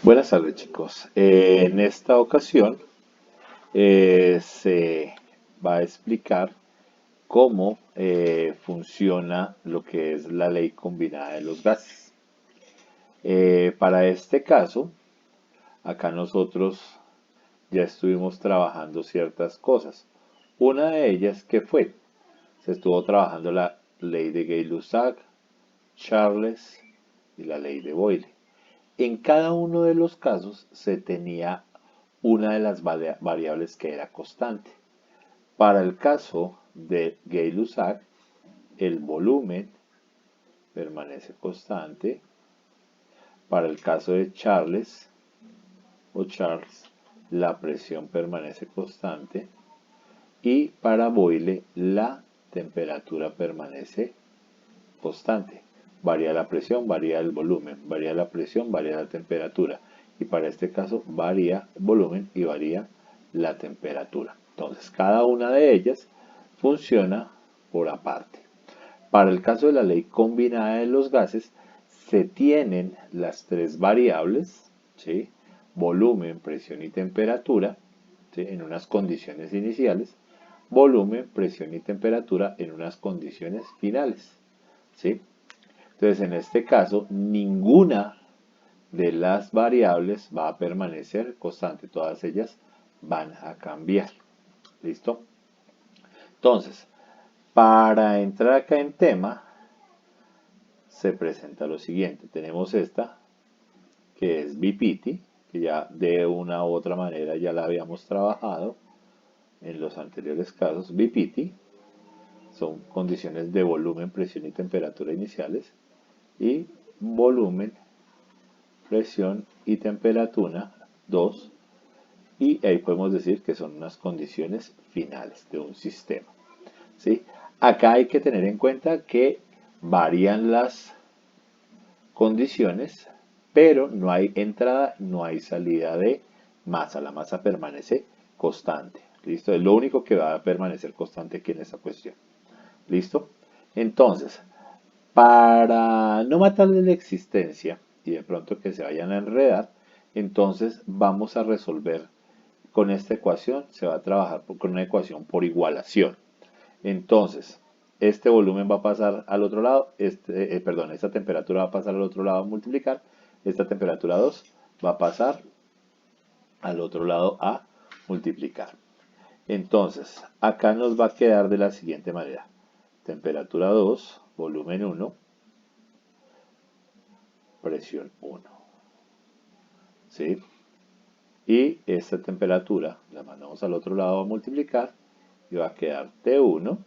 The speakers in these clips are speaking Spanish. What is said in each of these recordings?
Buenas tardes, chicos. En esta ocasión se va a explicar cómo funciona lo que es la ley combinada de los gases. Para este caso, acá nosotros ya estuvimos trabajando ciertas cosas. Una de ellas, ¿qué fue? Se estuvo trabajando la ley de Gay-Lussac, Charles y la ley de Boyle. En cada uno de los casos se tenía una de las variables que era constante. Para el caso de Gay-Lussac, el volumen permanece constante. Para el caso de Charles, la presión permanece constante. Y para Boyle, la temperatura permanece constante. Varía la presión, varía el volumen, varía la presión, varía la temperatura. Y para este caso varía el volumen y varía la temperatura. Entonces, cada una de ellas funciona por aparte. Para el caso de la ley combinada de los gases, se tienen las tres variables, ¿sí? Volumen, presión y temperatura, ¿sí? En unas condiciones iniciales, volumen, presión y temperatura en unas condiciones finales. ¿Sí? Entonces, en este caso, ninguna de las variables va a permanecer constante, todas ellas van a cambiar. ¿Listo? Entonces, para entrar acá en tema, se presenta lo siguiente. Tenemos esta, que es BPT, que ya de una u otra manera ya la habíamos trabajado en los anteriores casos. BPT son condiciones de volumen, presión y temperatura iniciales. Y volumen, presión y temperatura 2, y ahí podemos decir que son unas condiciones finales de un sistema. ¿Sí? Acá hay que tener en cuenta que varían las condiciones, pero no hay entrada, no hay salida de masa. La masa permanece constante. ¿Listo? Es lo único que va a permanecer constante aquí en esta cuestión. ¿Listo? Entonces, para no matarle la existencia y de pronto que se vayan a enredar, entonces vamos a resolver con esta ecuación, se va a trabajar con una ecuación por igualación. Entonces, este volumen va a pasar al otro lado, esta temperatura va a pasar al otro lado a multiplicar, esta temperatura 2 va a pasar al otro lado a multiplicar. Entonces, acá nos va a quedar de la siguiente manera. Temperatura 2, volumen 1, presión 1. ¿Sí? Y esta temperatura la mandamos al otro lado a multiplicar y va a quedar T1,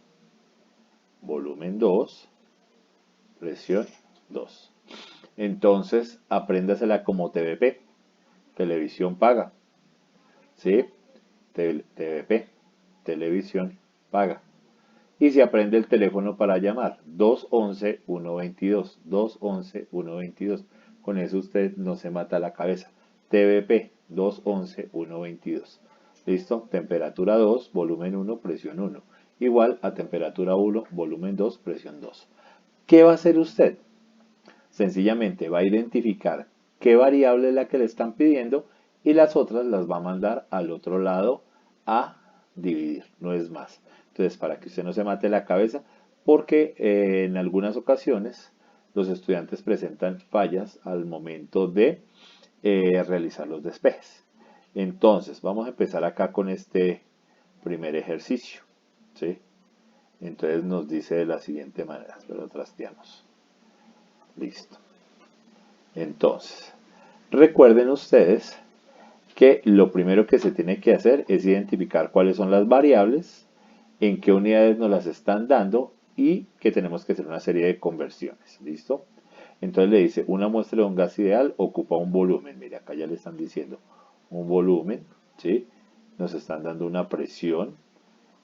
volumen 2, presión 2. Entonces, apréndasela como TVP, televisión paga. ¿Sí? TVP, televisión paga. Y se aprende el teléfono para llamar, 211-122, 211-122. Con eso usted no se mata la cabeza. TVP, 211-122. ¿Listo? Temperatura 2, volumen 1, presión 1. Igual a temperatura 1, volumen 2, presión 2. ¿Qué va a hacer usted? Sencillamente va a identificar qué variable es la que le están pidiendo y las otras las va a mandar al otro lado a dividir, no es más. Entonces, para que usted no se mate la cabeza, porque en algunas ocasiones los estudiantes presentan fallas al momento de realizar los despejes. Entonces, vamos a empezar acá con este primer ejercicio. ¿Sí? Entonces nos dice de la siguiente manera, lo trasteamos. Listo. Entonces, recuerden ustedes que lo primero que se tiene que hacer es identificar cuáles son las variables, en qué unidades nos las están dando y que tenemos que hacer una serie de conversiones. ¿Listo? Entonces le dice, una muestra de un gas ideal ocupa un volumen. Mire, acá ya le están diciendo un volumen, ¿sí? Nos están dando una presión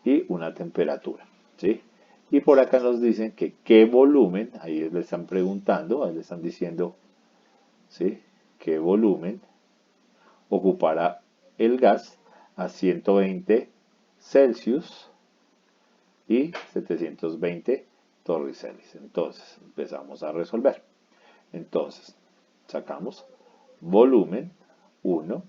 y una temperatura, ¿sí? Y por acá nos dicen que qué volumen, ahí le están preguntando, ahí le están diciendo, ¿sí? ¿Qué volumen ocupará el gas a 120 Celsius y 720 torricelis? Entonces, empezamos a resolver. Entonces, sacamos volumen 1,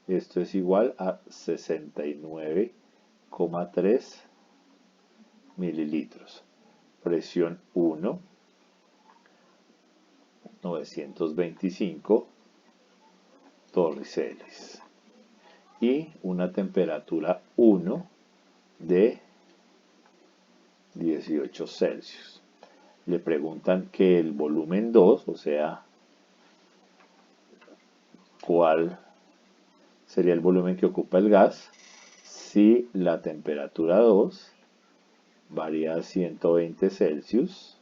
esto es igual a 69,3 mililitros. Presión 1, 925 torriceles. Y una temperatura 1 de 18 Celsius. Le preguntan que el volumen 2, o sea, cuál sería el volumen que ocupa el gas si la temperatura 2 varía a 120 Celsius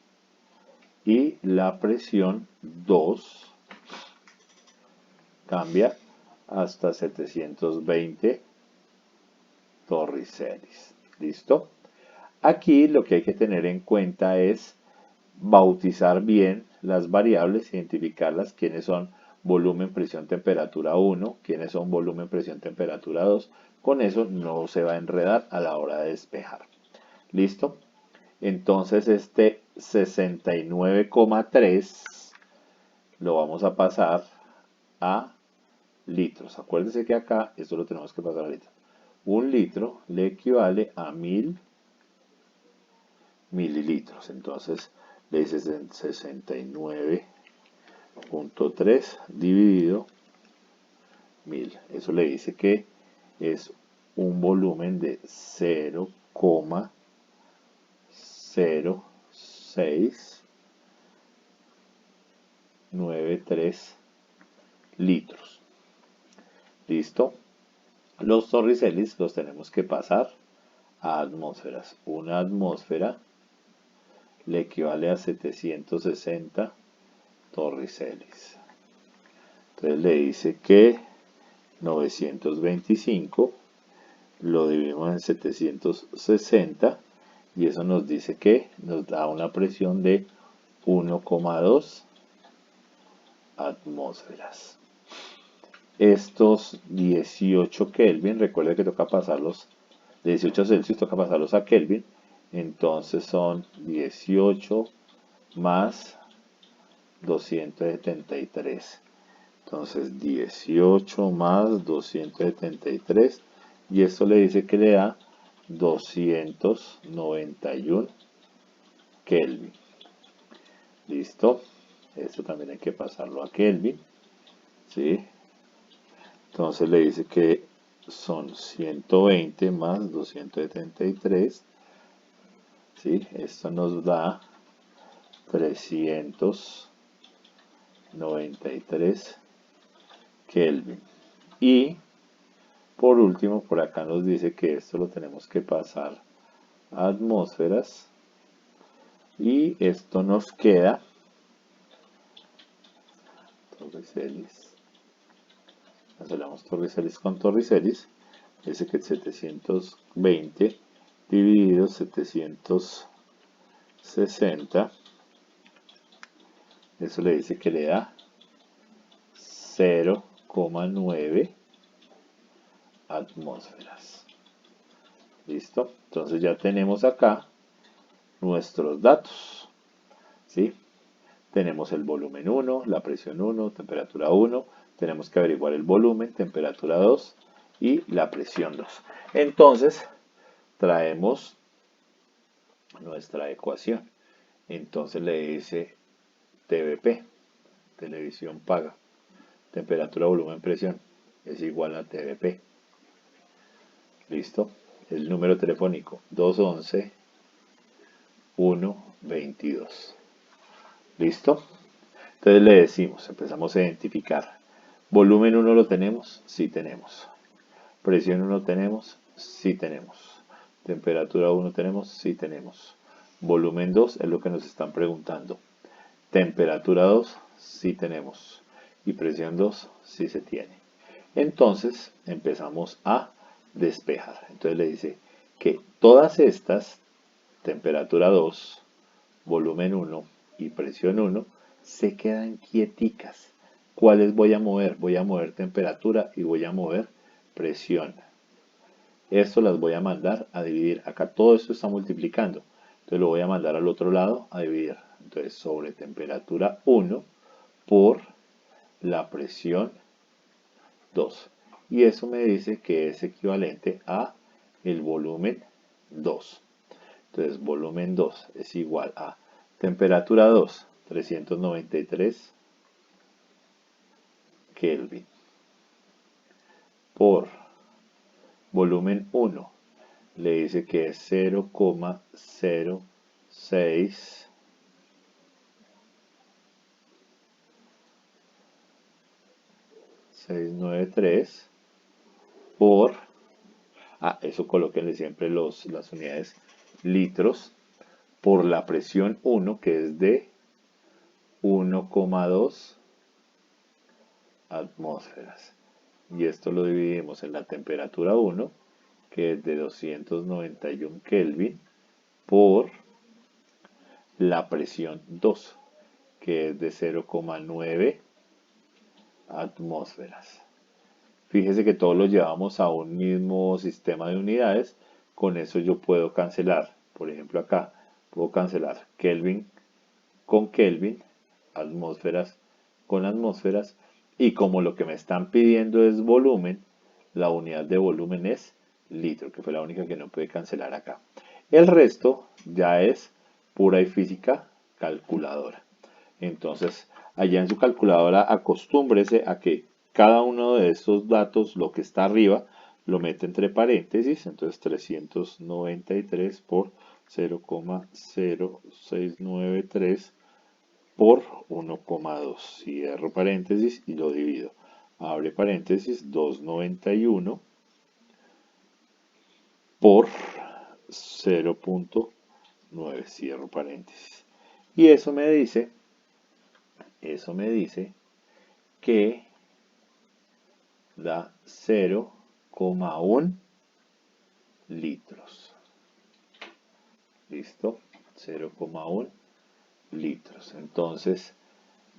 y la presión 2 cambia hasta 720 torriceles. ¿Listo? Aquí lo que hay que tener en cuenta es bautizar bien las variables, identificarlas, quiénes son volumen, presión, temperatura 1, quiénes son volumen, presión, temperatura 2. Con eso no se va a enredar a la hora de despejar. ¿Listo? Entonces este 69,3 lo vamos a pasar a litros. Acuérdense que acá esto lo tenemos que pasar a litros. Un litro le equivale a 1000 mililitros. Entonces le dice 69,3 dividido 1000. Eso le dice que es un volumen de 0,0693 litros. ¿Listo? Los torriceles los tenemos que pasar a atmósferas. Una atmósfera le equivale a 760 torriceles. Entonces le dice que 925 lo dividimos en 760 y eso nos dice que nos da una presión de 1,2 atmósferas. Estos 18 Kelvin, recuerden que toca pasarlos de 18 Celsius, toca pasarlos a Kelvin. Entonces son 18 más 273. Entonces 18 más 273. Y esto le dice que le da 291 Kelvin. ¿Listo? Esto también hay que pasarlo a Kelvin. ¿Sí? Entonces le dice que son 120 más 273. ¿Sí? Esto nos da 393 Kelvin. Y por último, por acá nos dice que esto lo tenemos que pasar a atmósferas. Y esto nos queda torriceles. Cancelamos torriceles con torriceles. Dice que 720 dividido 760. Eso le dice que le da 0,9 atmósferas. ¿Listo? Entonces ya tenemos acá nuestros datos. ¿Sí? Tenemos el volumen 1, la presión 1, temperatura 1. Tenemos que averiguar el volumen, temperatura 2 y la presión 2. Entonces, traemos nuestra ecuación. Entonces le dice TVP, televisión paga. Temperatura, volumen, presión es igual a TVP. ¿Listo? El número telefónico 211-122. ¿Listo? Entonces le decimos, empezamos a identificar. Volumen 1 lo tenemos, sí tenemos. Presión 1 tenemos, sí tenemos. Temperatura 1 tenemos, sí tenemos. Volumen 2 es lo que nos están preguntando. Temperatura 2, sí tenemos. Y presión 2, sí se tiene. Entonces empezamos a despejar. Entonces le dice que todas estas, temperatura 2, volumen 1 y presión 1, se quedan quieticas. ¿Cuáles voy a mover? Voy a mover temperatura y voy a mover presión. Esto las voy a mandar a dividir. Acá todo esto está multiplicando. Entonces lo voy a mandar al otro lado a dividir. Entonces sobre temperatura 1 por la presión 2. Y eso me dice que es equivalente a el volumen 2. Entonces, volumen 2 es igual a temperatura 2, 393 Kelvin, por volumen 1, le dice que es 0,0693 por, eso colóquenle siempre las unidades litros, por la presión 1, que es de 1,2 atmósferas. Y esto lo dividimos en la temperatura 1, que es de 291 Kelvin, por la presión 2, que es de 0,9 atmósferas. Fíjese que todos lo llevamos a un mismo sistema de unidades. Con eso yo puedo cancelar, por ejemplo acá, puedo cancelar Kelvin con Kelvin, atmósferas con atmósferas, y como lo que me están pidiendo es volumen, la unidad de volumen es litro, que fue la única que no pude cancelar acá. El resto ya es pura y física calculadora. Entonces, allá en su calculadora acostúmbrese a que cada uno de estos datos, lo que está arriba, lo mete entre paréntesis. Entonces, 393 por 0,0693 por 1,2. Cierro paréntesis y lo divido. Abre paréntesis, 291 por 0,9. Cierro paréntesis. Y eso me dice que da 0,1 litros. ¿Listo? 0,1 litros. Entonces,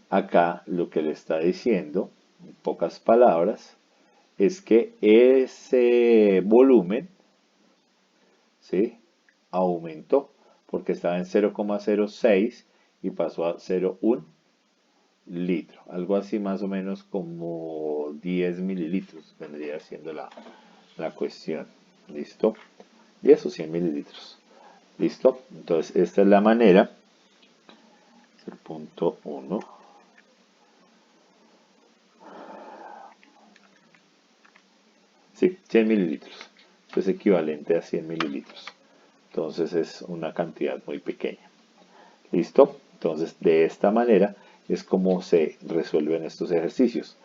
acá lo que le está diciendo, en pocas palabras, es que ese volumen, ¿sí?, aumentó, porque estaba en 0,06 y pasó a 0,1 litro. Algo así más o menos como 10 mililitros vendría siendo la cuestión. ¿Listo? 10 o 100 mililitros. ¿Listo? Entonces, esta es la manera. El punto 1. Sí, 100 mililitros. Esto es equivalente a 100 mililitros. Entonces, es una cantidad muy pequeña. ¿Listo? Entonces, de esta manera es como se resuelven estos ejercicios.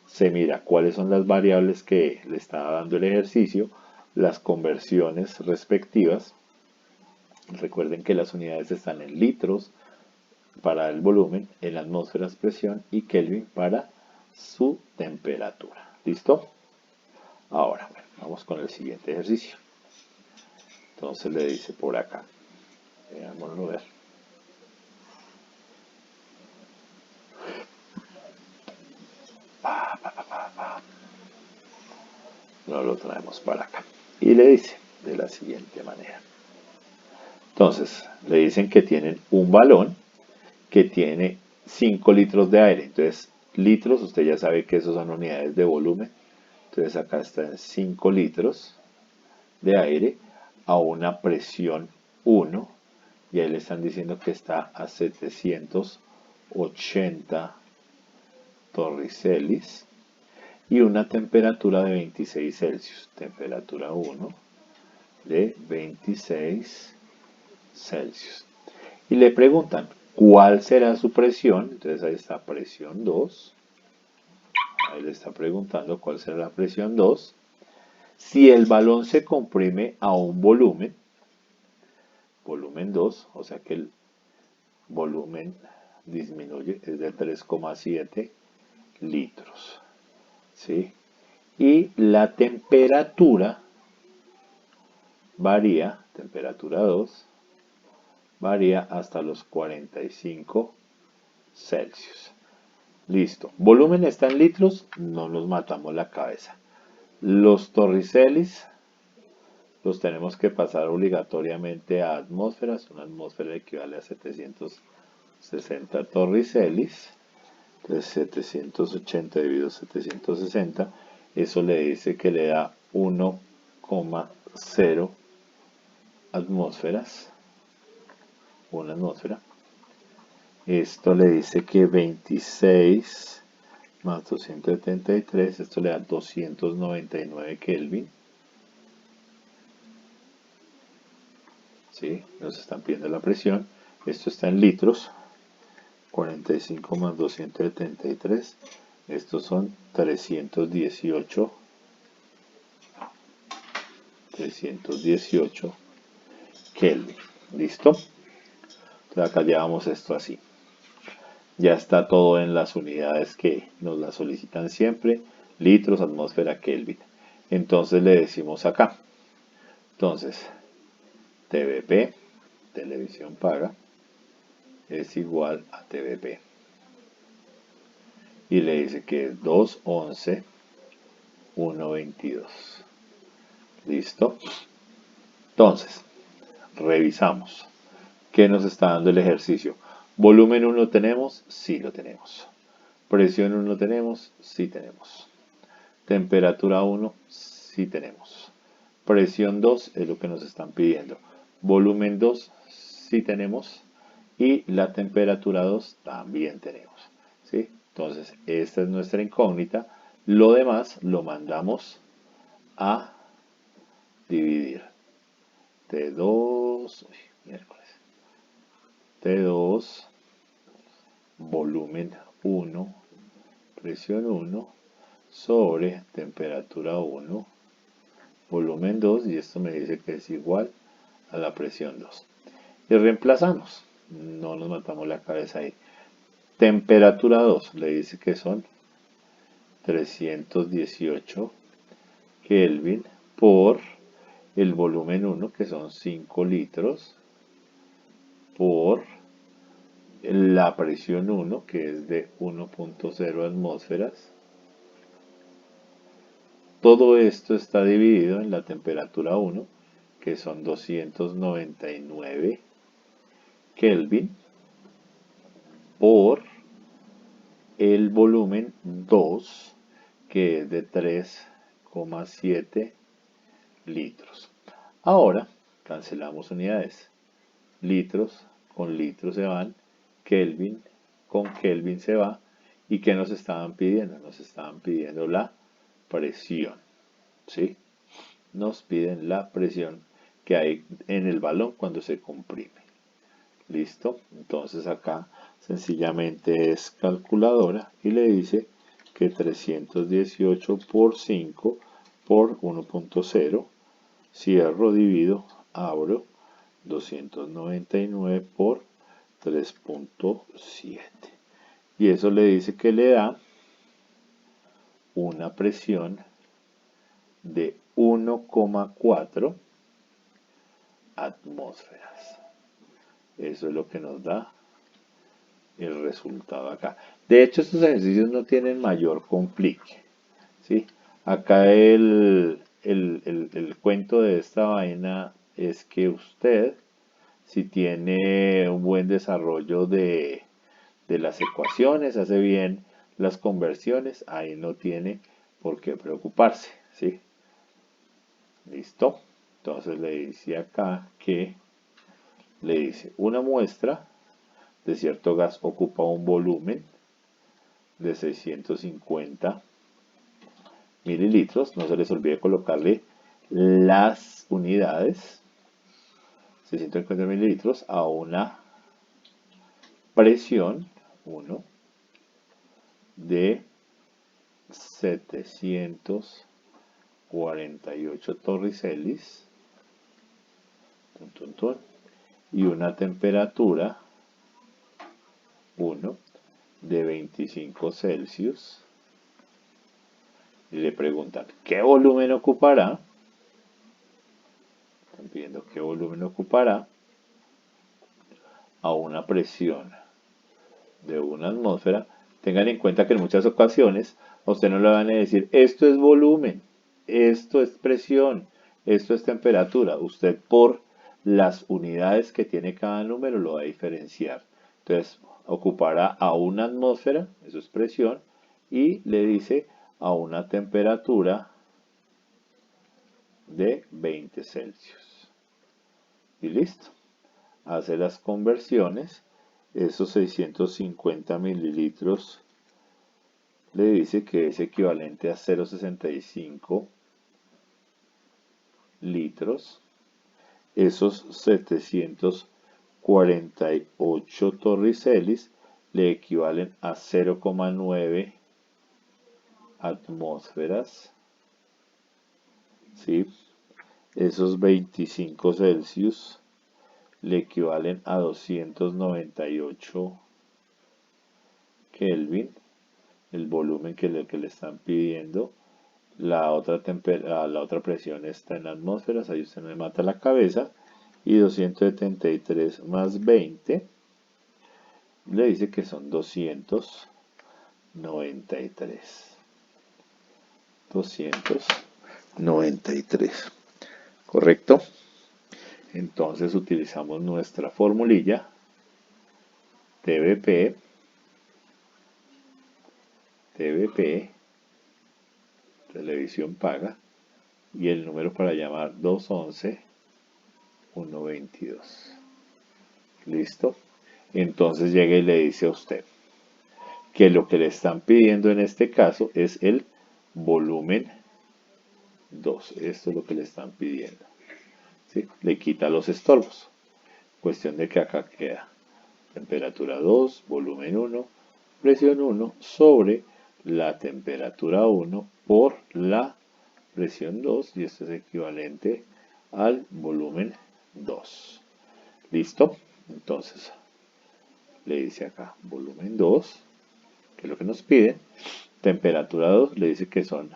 Se mira cuáles son las variables que le está dando el ejercicio, las conversiones respectivas. Recuerden que las unidades están en litros para el volumen, en atmósferas presión y Kelvin para su temperatura. ¿Listo? Ahora, bueno, vamos con el siguiente ejercicio. Entonces le dice por acá, veámoslo ver. No lo traemos para acá. Y le dice de la siguiente manera. Entonces, le dicen que tienen un balón que tiene 5 litros de aire. Entonces, litros, usted ya sabe que esos son unidades de volumen. Entonces, acá están 5 litros de aire a una presión 1. Y ahí le están diciendo que está a 780 torricelis y una temperatura de 26 Celsius. Temperatura 1 de 26 Celsius. Y le preguntan, ¿cuál será su presión? Entonces ahí está presión 2. Ahí le está preguntando cuál será la presión 2. Si el balón se comprime a un volumen 2, o sea que el volumen disminuye, es de 3,7 litros. ¿Sí? Y la temperatura varía, temperatura 2, varía hasta los 45 Celsius. Listo. Volumen está en litros, no nos matamos la cabeza. Los torricelis los tenemos que pasar obligatoriamente a atmósferas. Una atmósfera equivale a 760 torricelis. Entonces 780 dividido 760, eso le dice que le da 1,0 atmósferas, una atmósfera. Esto le dice que 26 más 273, esto le da 299 Kelvin. ¿Sí? Nos están pidiendo la presión. Esto está en litros. 45 más 273. Estos son 318 Kelvin. ¿Listo? Entonces acá llevamos esto así. Ya está todo en las unidades que nos la solicitan siempre. Litros, atmósfera, Kelvin. Entonces le decimos acá. Entonces, TVP, televisión paga, es igual a TVP. Y le dice que es 211, 122. ¿Listo? Entonces, revisamos. ¿Qué nos está dando el ejercicio? ¿Volumen 1 tenemos? Sí lo tenemos. ¿Presión 1 tenemos? Sí tenemos. ¿Temperatura 1? Sí tenemos. Presión 2 es lo que nos están pidiendo. Volumen 2 sí tenemos. Y la temperatura 2 también tenemos. ¿Sí? Entonces, esta es nuestra incógnita. Lo demás lo mandamos a dividir. T2, T2, volumen 1, presión 1, sobre temperatura 1, volumen 2, y esto me dice que es igual a la presión 2. Y reemplazamos. No nos matamos la cabeza ahí. Temperatura 2 le dice que son 318 Kelvin por el volumen 1, que son 5 litros, por la presión 1, que es de 1.0 atmósferas. Todo esto está dividido en la temperatura 1, que son 299 Kelvin, por el volumen 2, que es de 3,7 litros. Ahora cancelamos unidades. Litros con litros se van, Kelvin con Kelvin se va. ¿Y qué nos estaban pidiendo? Nos estaban pidiendo la presión. ¿Sí? Nos piden la presión que hay en el balón cuando se comprime. ¿Listo? Entonces acá sencillamente es calculadora y le dice que 318 por 5 por 1.0, cierro, divido, abro, 299 por 3.7. Y eso le dice que le da una presión de 1,4 atmósferas. Eso es lo que nos da el resultado acá. De hecho, estos ejercicios no tienen mayor complique. ¿Sí? Acá el cuento de esta vaina es que usted, si tiene un buen desarrollo de las ecuaciones, hace bien las conversiones, ahí no tiene por qué preocuparse. ¿Sí? ¿Listo? Entonces le dice acá que le dice una muestra de cierto gas ocupa un volumen de 650 mililitros. No se les olvide colocarle las unidades. 650 mililitros a una presión 1 de 748 torricelis y una temperatura 1 de 25 Celsius. Y le preguntan, ¿qué volumen ocupará? Están pidiendo qué volumen ocupará a una presión de una atmósfera. Tengan en cuenta que en muchas ocasiones a usted no le van a decir, esto es volumen, esto es presión, esto es temperatura. Usted por las unidades que tiene cada número lo va a diferenciar. Entonces, ocupará a una atmósfera, eso es presión, y le dice a una temperatura de 20 Celsius. Y listo. Hace las conversiones. Esos 650 mililitros le dice que es equivalente a 0,65 litros. Esos 748 torricelis le equivalen a 0,9 atmósferas. ¿Sí? Esos 25 Celsius le equivalen a 298 Kelvin, el volumen que le están pidiendo. La otra presión está en atmósferas, ahí usted me mata la cabeza. Y 273 más 20 le dice que son 293. 293. ¿Correcto? Entonces utilizamos nuestra formulilla TVP, televisión paga, y el número para llamar 211-122. ¿Listo? Entonces llega y le dice a usted que lo que le están pidiendo en este caso es el volumen 2. Esto es lo que le están pidiendo. ¿Sí? Le quita los estorbos. Cuestión de que acá queda temperatura 2, volumen 1, presión 1 sobre la temperatura 1 por la presión 2, y esto es equivalente al volumen 2. ¿Listo? Entonces, le dice acá volumen 2, que es lo que nos pide. Temperatura 2 le dice que son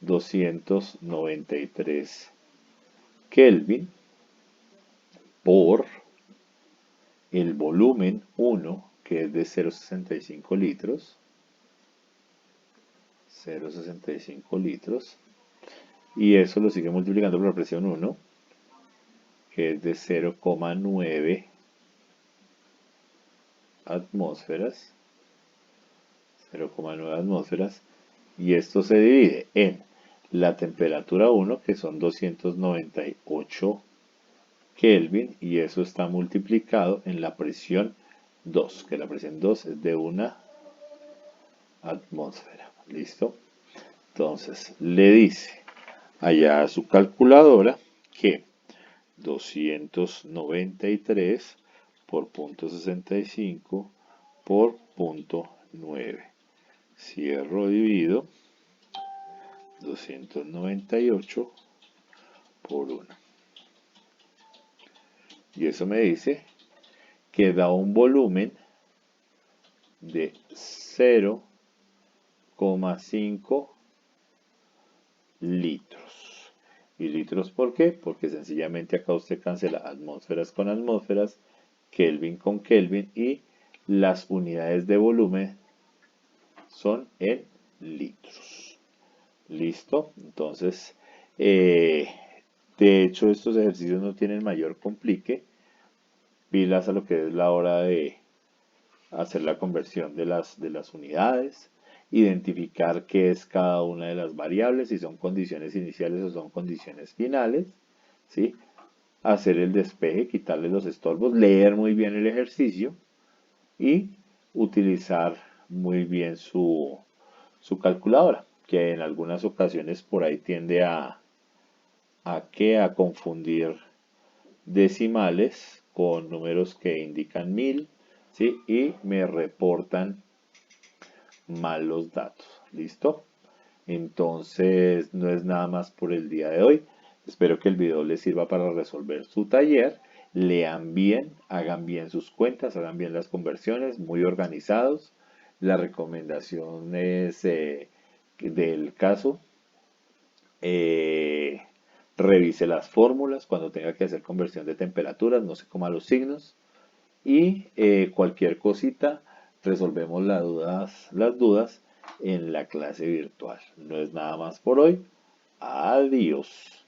293 Kelvin por el volumen 1, que es de 0,65 litros. 0,65 litros. Y eso lo sigue multiplicando por la presión 1, que es de 0,9 atmósferas. 0,9 atmósferas. Y esto se divide en la temperatura 1, que son 298 Kelvin, y eso está multiplicado en la presión 2, que la presión 2 es de 1 atmósfera. ¿Listo? Entonces le dice allá a su calculadora que 293 por 0,65 por 0,9. Cierro, divido 298 por 1. Y eso me dice que da un volumen de 0,5 litros. ¿Y litros por qué? Porque sencillamente acá usted cancela atmósferas con atmósferas, Kelvin con Kelvin, y las unidades de volumen son en litros. ¿Listo? Entonces, de hecho, estos ejercicios no tienen mayor complique. Pilas a lo que es la hora de hacer la conversión de las unidades, identificar qué es cada una de las variables, si son condiciones iniciales o son condiciones finales, ¿sí? Hacer el despeje, quitarle los estorbos, leer muy bien el ejercicio y utilizar muy bien su calculadora, que en algunas ocasiones por ahí tiende a confundir decimales con números que indican 1000, ¿sí? Y me reportan mal los datos. ¿Listo? Entonces no es nada más por el día de hoy. Espero que el video les sirva para resolver su taller. Lean bien, hagan bien sus cuentas, hagan bien las conversiones, muy organizados. La recomendación es del caso. Revise las fórmulas cuando tenga que hacer conversión de temperaturas, no se coma los signos. Y cualquier cosita, resolvemos las dudas en la clase virtual. No es nada más por hoy. Adiós.